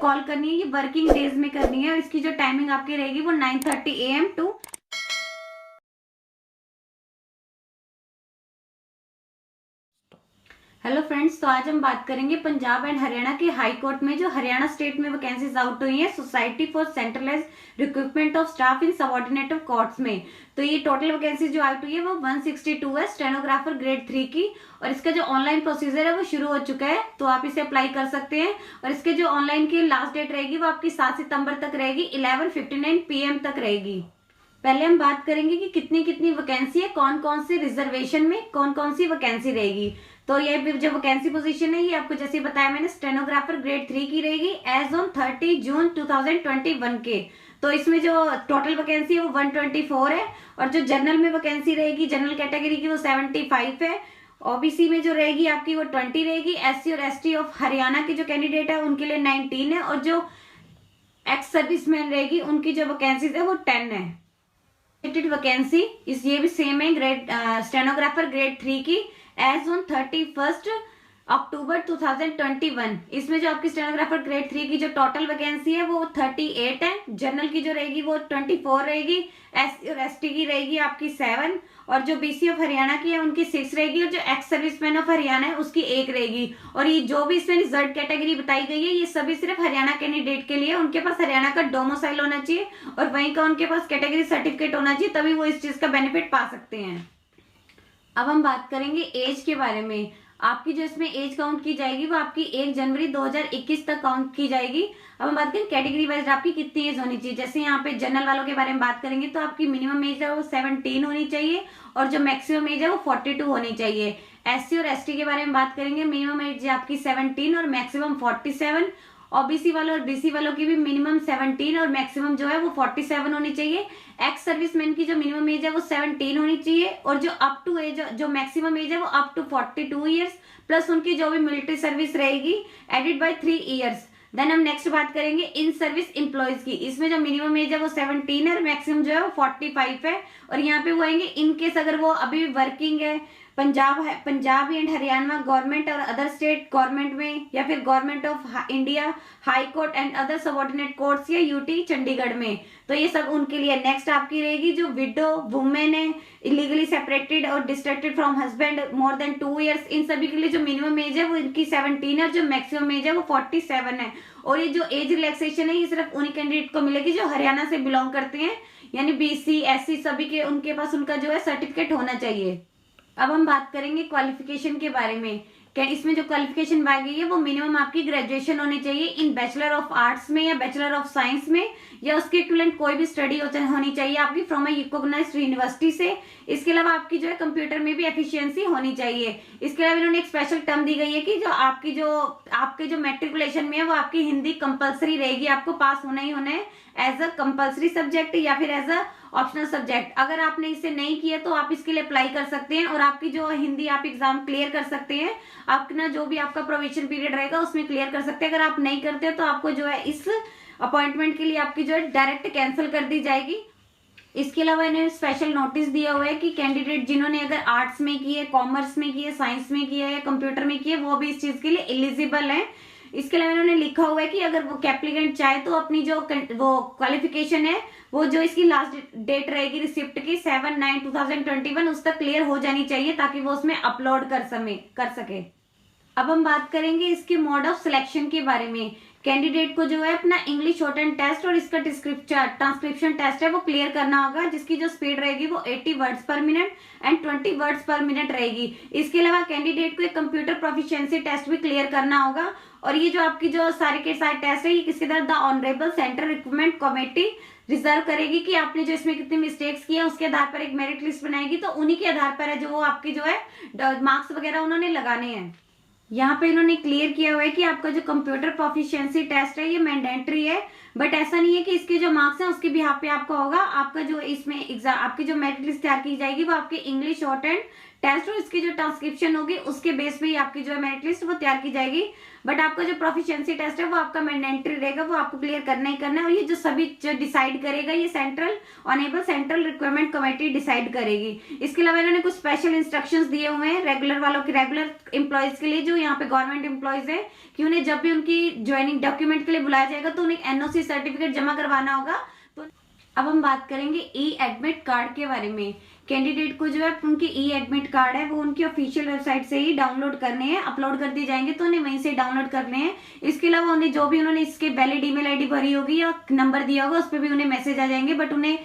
Call करनी है ये वर्किंग डेज में करनी है और इसकी जो टाइमिंग आपकी रहेगी वो 9:30 AM टू हेलो फ्रेंड्स, तो आज हम बात करेंगे पंजाब एंड हरियाणा के हाई कोर्ट में जो हरियाणा स्टेट में वैकेंसीज आउट हुई है society for centralised recruitment of staff in subordinate courts में। तो ये टोटल वैकेंसी जो आउट हुई है वो 162 है स्टेनोग्राफर ग्रेड 3 की, और इसका जो ऑनलाइन प्रोसीजर है वो शुरू हो चुका है, तो आप इसे अप्लाई कर सकते हैं। और इसके जो ऑनलाइन की लास्ट डेट रहेगी वो आपकी 7 सितंबर तक रहेगी, 11:59 PM तक रहेगी। पहले हम बात करेंगे कि कितनी कितनी वैकेंसी है, कौन कौन सी रिजर्वेशन में कौन कौन सी वैकेंसी रहेगी। तो ये जो वैकेंसी पोजीशन है ये आपको जैसे बताया मैंने स्टेनोग्राफर ग्रेड 3 की रहेगी एज ऑन 30 जून 2021 के। तो इसमें जो टोटल वैकेंसी है वो 124 है, और जो जनरल में वैकेंसी रहेगी जनरल कैटेगरी की वो 75 है, ओबीसी में जो रहेगी आपकी वो 20 रहेगी, एससी और एसटी ऑफ हरियाणा के जो कैंडिडेट है उनके लिए 19 है, और जो एक्स सर्विसमैन रहेगी उनकी जो वैकेंसीज है वो 10 है। वैकेंसी इस ये भी सेम है ग्रेड स्टेनोग्राफर ग्रेड 3 की एज ऑन 31 अक्टूबर 2021। इसमें जो आपकी स्टेनोग्राफर ग्रेड 3 की जो टोटल वैकेंसी है वो 38 है, जनरल की जो रहेगी वो 24 रहेगी, एससी और एसटी की रहेगी आपकी 7, और जो बीसी ऑफ हरियाणा की है उनकी 6 रहेगी, और जो एक्स सर्विसमैन ऑफ हरियाणा है उसकी 1 रहेगी। और ये जो भी इसमें रिजर्व कैटेगरी बताई गई है ये सभी सिर्फ हरियाणा कैंडिडेट के लिए, उनके पास हरियाणा का डोमिसाइल होना चाहिए और वहीं का उनके पास कैटेगरी सर्टिफिकेट होना चाहिए, तभी वो इस चीज का बेनिफिट पा सकते हैं। अब हम बात करेंगे एज के बारे में। आपकी जो इसमें एज काउंट की जाएगी वो आपकी 1 जनवरी 2021 तक काउंट की जाएगी। अब हम बात करें कैटेगरी वाइज आपकी कितनी एज होनी चाहिए। जैसे यहाँ पे जनरल वालों के बारे में बात करेंगे तो आपकी मिनिमम एज है वो 17 होनी चाहिए, और जो मैक्सिमम एज है वो 42 होनी चाहिए। एससी और एसटी के बारे में बात करेंगे, मिनिमम एज आपकी 17 और मैक्सिमम 47। ओबीसी वालों और बीसी वालों की भी मिनिमम 17 और मैक्सिमम जो है वो 47 होनी चाहिए। एक्स सर्विसमैन की जो मिनिमम एज है वो 17 होनी चाहिए, और जो अप टू एज जो मैक्सिमम एज है वो अप टू 42 ईयर्स, प्लस उनकी जो भी मिलिट्री सर्विस रहेगी एडेड बाय 3 ईयर्स। देन हम नेक्स्ट बात करेंगे इन सर्विस एम्प्लॉयज की। इसमें जो मिनिमम एज है वो 17 है और मैक्सिमम जो है वो 45 है, और यहाँ पे वो आएंगे इनकेस अगर वो अभी वर्किंग है पंजाब एंड हरियाणा गवर्नमेंट और अदर स्टेट गवर्नमेंट में, या फिर government of India high court and other subordinate courts या यूटी चंडीगढ़ में, तो ये सब उनके लिए। नेक्स्ट आपकी रहेगी जो विडो वुमेन है, इलीगली सेपरेटेड और distracted from husband more than 2 years, इन सभी के लिए जो मिनिमम एज है वो इनकी 17 है और जो मैक्सिमम एज है वो 47 है। और ये जो एज रिलैक्सेशन है ये सिर्फ उन्हीं कैंडिडेट को मिलेगी जो हरियाणा से बिलोंग करते हैं, यानी बीसी एससी सभी के उनके पास उनका जो है सर्टिफिकेट होना चाहिए। अब हम बात करेंगे क्वालिफिकेशन के बारे में। इसमें जो क्वालिफिकेशन पाई गई है वो मिनिमम आपकी ग्रेजुएशन होनी चाहिए इन बैचलर ऑफ आर्ट्स में या बैचलर ऑफ साइंस में, या उसके इक्विवेलेंट कोई भी स्टडी होनी चाहिए आपकी फ्रॉम ए रिकॉग्नाइज्ड यूनिवर्सिटी से। इसके अलावा आपकी जो है कंप्यूटर में भी एफिशिएंसी होनी चाहिए। इसके अलावा इन्होंने एक स्पेशल टर्म दी गई है कि जो आपके जो मैट्रिकुलेशन में है वो आपकी हिंदी कंपलसरी रहेगी, आपको पास होना ही होना है एज अ कंपलसरी सब्जेक्ट या फिर एज अ ऑप्शनल सब्जेक्ट। अगर आपने इसे नहीं किया तो आप इसके लिए अप्लाई कर सकते हैं, और आपकी जो हिंदी आप एग्जाम क्लियर कर सकते हैं, अपना जो भी आपका प्रोविजन पीरियड रहेगा उसमें क्लियर कर सकते हैं। अगर आप नहीं करते तो आपको जो है इस अपॉइंटमेंट के लिए आपकी जो है डायरेक्ट कैंसिल कर दी जाएगी। इसके अलावा इन्हें स्पेशल नोटिस दिया हुआ है कि कैंडिडेट जिन्होंने अगर आर्ट्स में की है, कॉमर्स में की है, साइंस में की है या कंप्यूटर में की है वो भी इस चीज के लिए एलिजिबल है। इसके अलावा इन्होंने लिखा हुआ है कि अगर वो एप्लीकेंट चाहे तो अपनी जो वो क्वालिफिकेशन है वो जो इसकी लास्ट डेट रहेगी रिसिप्ट की 7/9/2021 उस तक क्लियर हो जानी चाहिए, ताकि वो उसमें अपलोड कर सके। अब हम बात करेंगे इसके मोड ऑफ सिलेक्शन के बारे में। कैंडिडेट को जो है अपना इंग्लिश शॉर्ट एंड टेस्ट और इसका ट्रांसक्रिप्शन टेस्ट है वो क्लियर करना होगा, जिसकी जो स्पीड रहेगी वो 80 वर्ड्स पर मिनट एंड 20 वर्ड्स पर मिनट रहेगी। इसके अलावा कैंडिडेट को एक कंप्यूटर प्रोफिशिएंसी टेस्ट भी क्लियर करना होगा, और ये जो आपकी जो सारे के सारे टेस्ट है ये किसके तरह the honourable central recruitment committee reserve करेगी कि आपने जो इसमें कितने मिस्टेक्स किए उसके आधार पर एक मेरिट लिस्ट बनाएगी, तो उन्हीं के आधार पर है जो वो आपकी जो है मार्क्स वगैरह उन्होंने लगाने हैं। यहाँ पे इन्होंने क्लियर किया हुआ है कि आपका जो कंप्यूटर प्रोफिशिएंसी टेस्ट है ये मैंडेटरी है, बट ऐसा नहीं है कि इसके जो मार्क्स हैं उसके बिहाफ पे आपका होगा। आपका जो इसमें एग्जाम आपकी जो मेरिट लिस्ट तैयार की जाएगी वो आपके इंग्लिश शॉर्ट एंड टेस्ट और इसकी जो ट्रांसक्रिप्शन होगी उसके बेस पे ही आपकी जो है मेरिट लिस्ट वो तैयार की जाएगी। बट आपका जो प्रोफिशिएंसी टेस्ट है वो आपका मैंडेटरी रहेगा, वो आपको क्लियर करना ही करना है। और ये जो सभी जो डिसाइड करेगा ये central honourable central requirement committee decide करेगी। इसके अलावा इन्होंने कुछ स्पेशल इंस्ट्रक्शंस दिए हुए हैं रेगुलर वालों के, रेगुलर एम्प्लॉयज के लिए जो यहाँ पे गवर्नमेंट एम्प्लॉयज है, कि उन्हें जब भी उनकी ज्वाइनिंग डॉक्यूमेंट के लिए बुलाया जाएगा तो उन्हें एनओसी सर्टिफिकेट जमा करवाना होगा। तो अब हम बात करेंगे ई एडमिट कार्ड के बारे में। कैंडिडेट को जो है उनकी ई एडमिट कार्ड है वो उनकी ऑफिशियल वेबसाइट से ही डाउनलोड करने हैं, अपलोड कर दिए जाएंगे तो उन्हें वहीं से डाउनलोड करने हैं। इसके अलावा उन्हें जो भी उन्होंने इसके वैलिड ईमेल आईडी भरी होगी या नंबर दिया होगा उस पर भी उन्हें मैसेज आ जाएंगे। बट उन्हें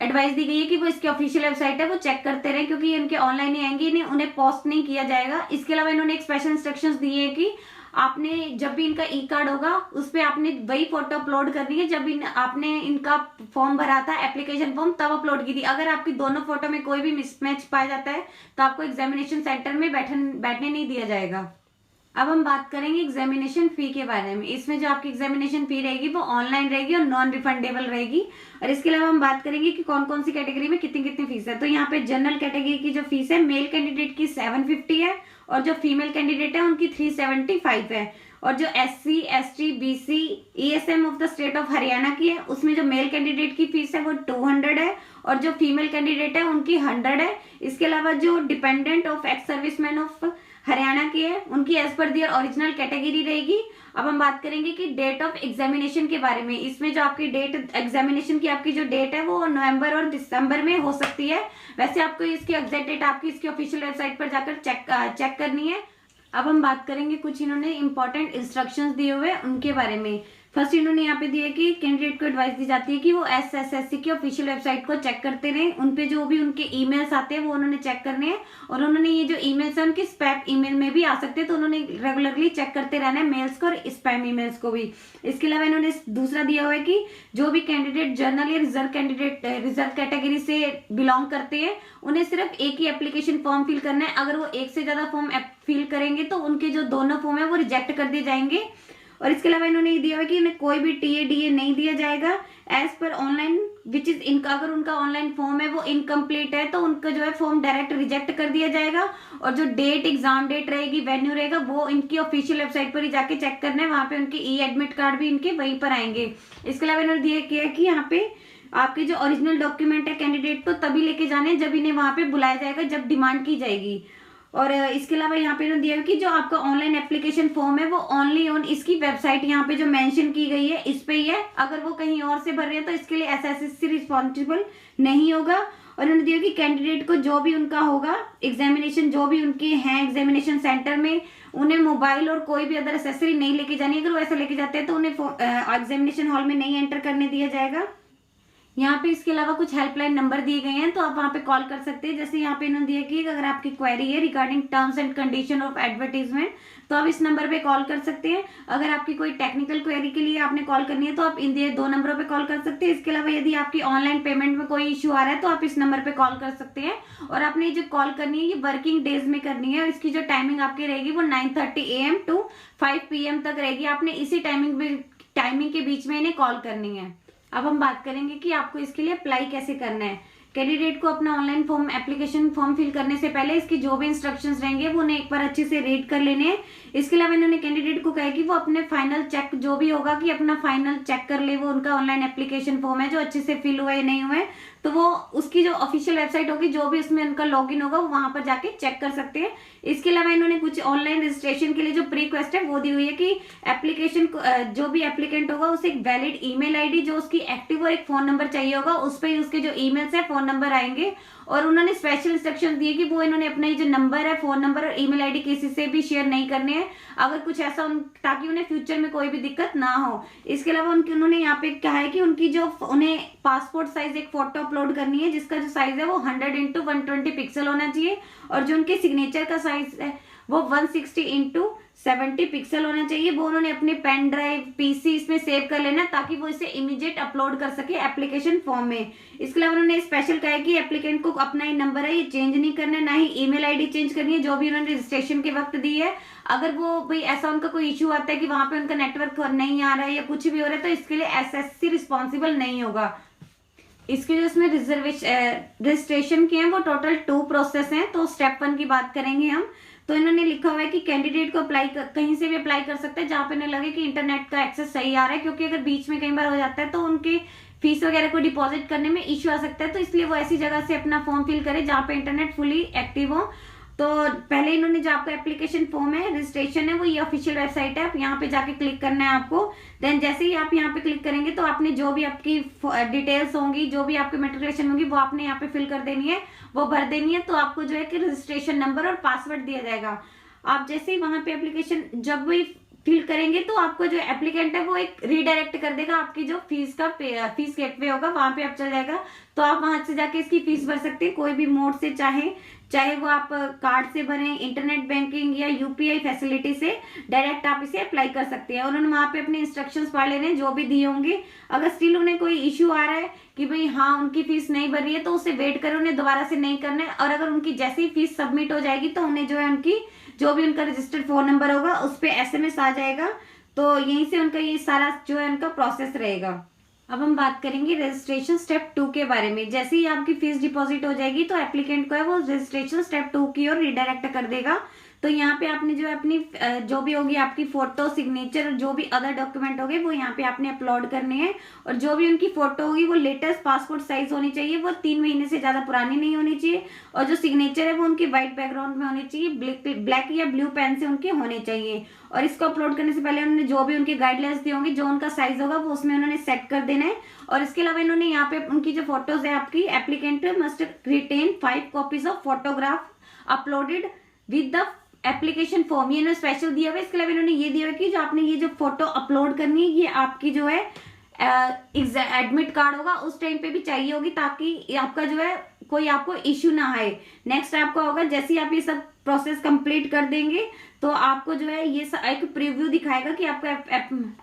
एडवाइस दी गई है कि वो इसकी ऑफिशियल वेबसाइट है वो चेक करते रहे, क्योंकि ये इनके ऑनलाइन ही आएंगे, इन्हें उन्हें पोस्ट नहीं किया जाएगा। इसके अलावा इन्होंने एक स्पेशल इंस्ट्रक्शंस दिए हैं कि आपने जब भी इनका ई कार्ड होगा उस पर आपने वही फोटो अपलोड करनी है जब आपने इनका फॉर्म भरा था एप्लीकेशन फॉर्म तब अपलोड की थी। अगर आपकी दोनों फोटो में कोई भी मिसमैच पाया जाता है तो आपको एग्जामिनेशन सेंटर में बैठने नहीं दिया जाएगा। अब हम बात करेंगे एग्जामिनेशन फी के बारे में। इसमें जो आपकी एग्जामिनेशन फी रहेगी वो ऑनलाइन रहेगी और नॉन रिफंडेबल रहेगी। और इसके अलावा हम बात करेंगे कि कौन कौन सी कैटेगरी में कितनी कितनी फीस है। तो यहाँ पे जनरल कैटेगरी की जो फीस है मेल कैंडिडेट की 750 है और जो फीमेल कैंडिडेट है उनकी 375 है। और जो SC ST BC ESM of the state of Haryana की है उसमें जो मेल कैंडिडेट की फीस है वो 200 है और जो फीमेल कैंडिडेट है उनकी 100 है। इसके अलावा जो dependent of ex serviceman of Haryana की है उनकी एज पर दियर ओरिजिनल कैटेगरी रहेगी। अब हम बात करेंगे कि डेट ऑफ एग्जामिनेशन के बारे में। इसमें जो आपकी डेट एग्जामिनेशन की आपकी जो डेट है वो नवंबर और दिसंबर में हो सकती है। वैसे आपको इसकी एग्जैक्ट डेट आपकी इसकी ऑफिशियल वेबसाइट पर जाकर चेक करनी है। अब हम बात करेंगे कुछ इन्होंने इंपॉर्टेंट इंस्ट्रक्शंस दिए हुए उनके बारे में। फर्स्ट इन्होंने यहाँ पे दिया कि कैंडिडेट को एडवाइस दी जाती है कि वो SSSC की ऑफिशियल वेबसाइट को चेक करते रहे, उनपे जो भी उनके ईमेल्स आते हैं वो उन्होंने चेक करने हैं। और उन्होंने ये जो ईमेल्स है उनके स्पैम ईमेल में भी आ सकते हैं तो उन्होंने रेगुलरली चेक करते रहना है मेल्स को और स्पैम ईमेल्स को भी। इसके अलावा इन्होंने दूसरा दिया हुआ है कि जो भी कैंडिडेट जनरल या रिजर्व कैटेगरी से बिलोंग करते हैं उन्हें सिर्फ एक ही एप्लीकेशन फॉर्म फिल करना है। अगर वो एक से ज्यादा फॉर्म फिल करेंगे तो उनके जो दोनों फॉर्म है वो रिजेक्ट कर दिए जाएंगे। और इसके अलावा इन्होंने ये दिया हुआ कि इन्हें कोई भी TA नहीं दिया जाएगा as per online which is इनका, अगर उनका ऑनलाइन फॉर्म है वो इनकम्प्लीट है तो उनका जो है फॉर्म डायरेक्ट रिजेक्ट कर दिया जाएगा। और जो डेट एग्जाम डेट रहेगी वेन्यू रहेगा वो इनकी ऑफिशियल वेबसाइट पर ही जाके चेक करना है, वहां पे उनके ई एडमिट कार्ड भी इनके वहीं पर आएंगे। इसके अलावा इन्होंने दिया किया कि यहाँ पे आपके जो ओरिजिनल डॉक्यूमेंट है कैंडिडेट को तभी लेके जाने जब इन्हें वहां पे बुलाया जाएगा, जब डिमांड की जाएगी। और इसके अलावा यहाँ पे इन्होंने दिया कि जो आपका ऑनलाइन एप्लीकेशन फॉर्म है वो ओनली ऑन इसकी वेबसाइट यहाँ पे जो मेंशन की गई है इस पे ही है, अगर वो कहीं और से भर रहे हैं तो इसके लिए SSSC रिस्पॉन्सिबल नहीं होगा। और इन्होंने दिया कि कैंडिडेट को जो भी उनका होगा एग्जामिनेशन जो भी उनके हैं एग्जामिनेशन सेंटर में उन्हें मोबाइल और कोई भी अदर एसेसरी नहीं लेके जानी। अगर वो ऐसा लेके जाते हैं तो उन्हें एग्जामिनेशन हॉल में नहीं एंटर करने दिया जाएगा। यहाँ पे इसके अलावा कुछ हेल्पलाइन नंबर दिए गए हैं तो आप वहाँ पे कॉल कर सकते हैं। जैसे यहाँ पे इन्होंने दिया कि अगर आपकी क्वेरी है regarding terms and condition of advertisement तो आप इस नंबर पे कॉल कर सकते हैं। अगर आपकी कोई टेक्निकल क्वेरी के लिए आपने कॉल करनी है तो आप इन दो नंबरों पे कॉल कर सकते हैं। इसके अलावा यदि आपकी ऑनलाइन पेमेंट में कोई इश्यू आ रहा है तो आप इस नंबर पे कॉल कर सकते हैं। और आपने जो कॉल करनी है ये वर्किंग डेज में करनी है। इसकी जो टाइमिंग आपकी रहेगी वो 9:30 AM to 5 PM तक रहेगी। आपने इसी टाइमिंग के बीच में इन्हें कॉल करनी है। अब हम बात करेंगे कि आपको इसके लिए अप्लाई कैसे करना है। कैंडिडेट को अपना online form application form fill करने से पहले इसकी जो भी इंस्ट्रक्शंस रहेंगे वो उन्हें एक बार अच्छे से रीड कर लेने हैं। इसके अलावा इन्होंने कैंडिडेट को कहा कि वो अपने फाइनल चेक जो भी होगा कि अपना फाइनल चेक कर ले, वो उनका ऑनलाइन एप्लीकेशन फॉर्म है जो अच्छे से फिल हुआ है नहीं हुआ है, तो वो उसकी जो ऑफिशियल वेबसाइट होगी जो भी उसमें उनका लॉगिन होगा वो वहां पर जाके चेक कर सकते हैं। इसके अलावा इन्होंने कुछ ऑनलाइन रजिस्ट्रेशन के लिए जो प्री रिक्वेस्ट है वो दी हुई है कि एप्लीकेशन जो भी एप्लीकेंट होगा उसे एक वैलिड ईमेल आईडी जो उसकी एक्टिव और एक फोन नंबर चाहिए होगा, उस पर उसके जो ईमेल्स है फोन नंबर आएंगे। और उन्होंने स्पेशल इंस्ट्रक्शन दिए कि वो इन्होंने अपना जो नंबर है फोन नंबर और ईमेल आईडी किसी से भी शेयर नहीं करने हैं अगर कुछ ऐसा ताकि उन्हें फ्यूचर में कोई भी दिक्कत ना हो। इसके अलावा उन्होंने यहाँ पे कहा है कि उनकी जो उन्हें पासपोर्ट साइज एक फोटो अपलोड करनी है जिसका जो साइज है वो 100x120 पिक्सल होना चाहिए और जो उनके सिग्नेचर का साइज है वो 160x70 पिक्सल होना चाहिए। वो उन्होंने अपने पेन ड्राइव PC इसमें सेव कर लेना ताकि वो इसे इमीडिएट अपलोड कर सके एप्लीकेशन फॉर्म में। इसके अलावा उन्होंने स्पेशल कहा है कि एप्लीकेंट को अपना ये नंबर है ये चेंज नहीं करना है, ना ही ईमेल आईडी चेंज करनी है जो भी उन्होंने रजिस्ट्रेशन के वक्त दी है। अगर वो भाई ऐसा उनका कोई इश्यू आता है कि वहां पे उनका नेटवर्क नहीं आ रहा है या कुछ भी हो रहा है तो इसके लिए SSC रिस्पॉन्सिबल नहीं होगा। इसके जो इसमें रजिस्ट्रेशन के हैं वो टोटल 2 प्रोसेस हैं। तो स्टेप 1 की बात करेंगे हम। तो इन्होंने लिखा हुआ है कि कैंडिडेट को कहीं से भी अप्लाई कर सकते हैं जहां पे इन्हें लगे कि इंटरनेट का एक्सेस सही आ रहा है, क्योंकि अगर बीच में कई बार हो जाता है तो उनकी फीस वगैरह को डिपॉजिट करने में इश्यू आ सकता है। तो इसलिए वो ऐसी जगह से अपना फॉर्म फिल करे जहां पे इंटरनेट फुली एक्टिव हो। तो पहले इन्होंने जो आपका एप्लीकेशन फॉर्म है, रजिस्ट्रेशन है, वो ये ऑफिशियल वेबसाइट है, आप यहाँ पे जाके क्लिक करना है आपको। देन जैसे ही आप यहाँ पे क्लिक करेंगे तो आपने जो भी आपकी डिटेल्स होंगी, जो भी आपकी मेट्रिकुलेशन होंगी, वो आपने यहाँ पे फिल कर देनी है, वो भर देनी है। तो आपको जो है कि रजिस्ट्रेशन नंबर और पासवर्ड दिया जाएगा। आप जैसे ही वहां पे एप्लीकेशन जब भी फिल करेंगे तो आपको जो एप्लीकेंट है वो एक रीडायरेक्ट कर देगा आपकी जो फीस गेटवे होगा, वहां पे आप चल जाएगा। तो आप वहां से जाके इसकी फीस भर सकते हैं कोई भी मोड से, चाहे वो आप कार्ड से भरें, इंटरनेट बैंकिंग या यूपीआई फैसिलिटी से डायरेक्ट आप इसे अप्लाई कर सकते हैं। उन्होंने वहां पे अपने इंस्ट्रक्शंस पढ़ लेने हैं जो भी दिए होंगे। अगर स्टिल उन्हें कोई इश्यू आ रहा है कि भाई हाँ उनकी फीस नहीं भर रही है, तो उसे वेट करें, उन्हें दोबारा से नहीं करना है। और अगर उनकी जैसे ही फीस सबमिट हो जाएगी तो उन्हें जो है उनकी जो भी उनका रजिस्टर्ड फोन नंबर होगा उस पर SMS आ जाएगा। तो यहीं से उनका ये सारा जो है उनका प्रोसेस रहेगा। अब हम बात करेंगे रजिस्ट्रेशन स्टेप 2 के बारे में। जैसे ही आपकी फीस डिपॉजिट हो जाएगी तो एप्लीकेंट को है वो रजिस्ट्रेशन स्टेप 2 की ओर रिडायरेक्ट कर देगा। तो यहाँ पे आपने जो है अपनी जो भी होगी आपकी फोटो, सिग्नेचर, जो भी अदर डॉक्यूमेंट होंगे वो यहाँ पे आपने अपलोड करने हैं। और जो भी उनकी फोटो होगी वो लेटेस्ट पासपोर्ट साइज होनी चाहिए, वो 3 महीने से ज्यादा पुरानी नहीं होनी चाहिए। और जो सिग्नेचर है वो उनकी व्हाइट बैकग्राउंड में होनी चाहिए, ब्लैक या ब्लू पेन से उनके होने चाहिए। और इसको अपलोड करने से पहले उन्होंने जो भी उनके गाइडलाइंस दी होंगी, जो उनका साइज होगा वो उसमें उन्होंने सेट कर देना है। और इसके अलावा इन्होंने यहाँ पे उनकी जो फोटोज है आपकी, applicant must retain 5 copies of photograph uploaded with the application form. ये इन्होंने स्पेशल दिया हुआ है। इसके अलावा इन्होंने ये दिया हुआ है कि जो आपने ये जो फोटो अपलोड करनी है ये आपकी जो है एडमिट कार्ड होगा उस टाइम पे भी चाहिए होगी, ताकि आपका जो है कोई आपको इश्यू ना आए। नेक्स्ट आपका होगा जैसे ही आप ये सब प्रोसेस कंप्लीट कर देंगे तो आपको जो है ये एक प्रीव्यू दिखाएगा कि आपका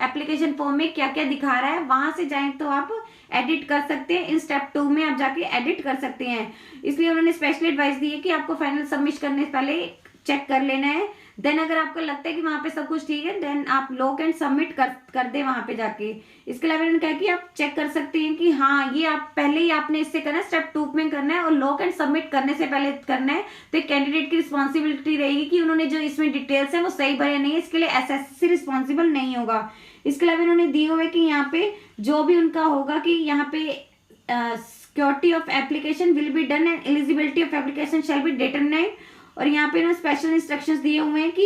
एप्लीकेशन फॉर्म में क्या क्या दिखा रहा है। वहां से जाएं तो आप एडिट कर सकते हैं। इन स्टेप 2 में आप जाके एडिट कर सकते हैं। इसलिए उन्होंने स्पेशल एडवाइस दी है कि आपको फाइनल सबमिट करने से पहले चेक कर लेना है। देन अगर आपको लगता है कि वहां पे सब कुछ ठीक है, देन आप लॉक एंड सबमिट कर दे वहां पे जाके। इसके अलावा इन्होंने कहा कि आप चेक कर सकते हैं कि हाँ ये आप पहले ही आपने इससे करना है, स्टेप 2 में करना है और लॉक एंड सबमिट करने से पहले करना है। तो एक कैंडिडेट की रिस्पॉन्सिबिलिटी रहेगी कि उन्होंने जो इसमें डिटेल्स है वो सही भरे नहीं है, इसके लिए SSC रिस्पॉन्सिबल नहीं होगा। इसके अलावा इन्होंने दी हुआ है कि यहाँ पे जो भी उनका होगा कि यहाँ पे security of application will be done and eligibility of application shall be determined. और यहाँ पे ना स्पेशल इंस्ट्रक्शंस दिए हुए हैं कि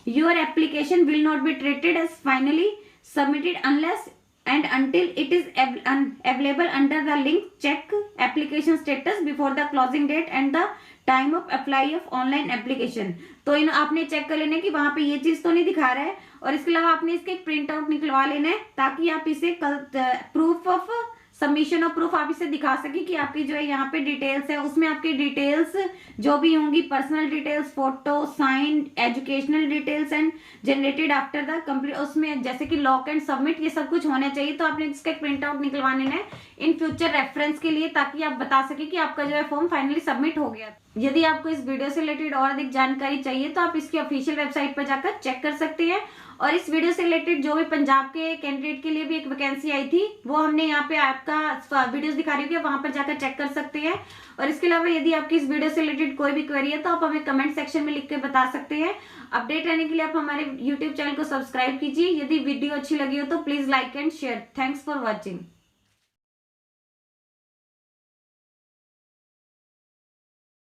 your application will not be treated as finally submitted unless and until it is available under the link check application status before the closing date and the time of apply of online application. तो इन आपने check कर लेना है कि वहां पे ये चीज तो नहीं दिखा रहा है। और इसके अलावा आपने इसके प्रिंट आउट निकलवा लेना है ताकि आप इसे कल proof of submission of proof आप इसे दिखा सके कि आपकी जो है यहाँ पे डिटेल्स है, उसमें आपकी डिटेल्स जो भी होंगी, personal details, photo, sign, educational details and generated after the complete, उसमें जैसे कि लॉक एंड सबमिट ये सब कुछ होना चाहिए। तो आपने इसका प्रिंट आउट निकलवाने है इन फ्यूचर रेफरेंस के लिए, ताकि आप बता सके कि आपका जो है फॉर्म फाइनली सबमिट हो गया। यदि आपको इस वीडियो से रिलेटेड और अधिक जानकारी चाहिए तो आप इसकी ऑफिशियल वेबसाइट पर जाकर चेक कर सकते हैं। और इस वीडियो से रिलेटेड जो भी पंजाब के कैंडिडेट के लिए भी एक वैकेंसी आई थी वो हमने यहाँ पे आपका वीडियोस दिखा रही हूँ, वहां पर जाकर चेक कर सकते हैं। और इसके अलावा यदि आपकी इस वीडियो से रिलेटेड कोई भी क्वेरी है तो आप हमें कमेंट सेक्शन में लिख के बता सकते हैं। अपडेट रहने के लिए आप हमारे यूट्यूब चैनल को सब्सक्राइब कीजिए। यदि वीडियो अच्छी लगी हो तो please like and share. Thanks for watching.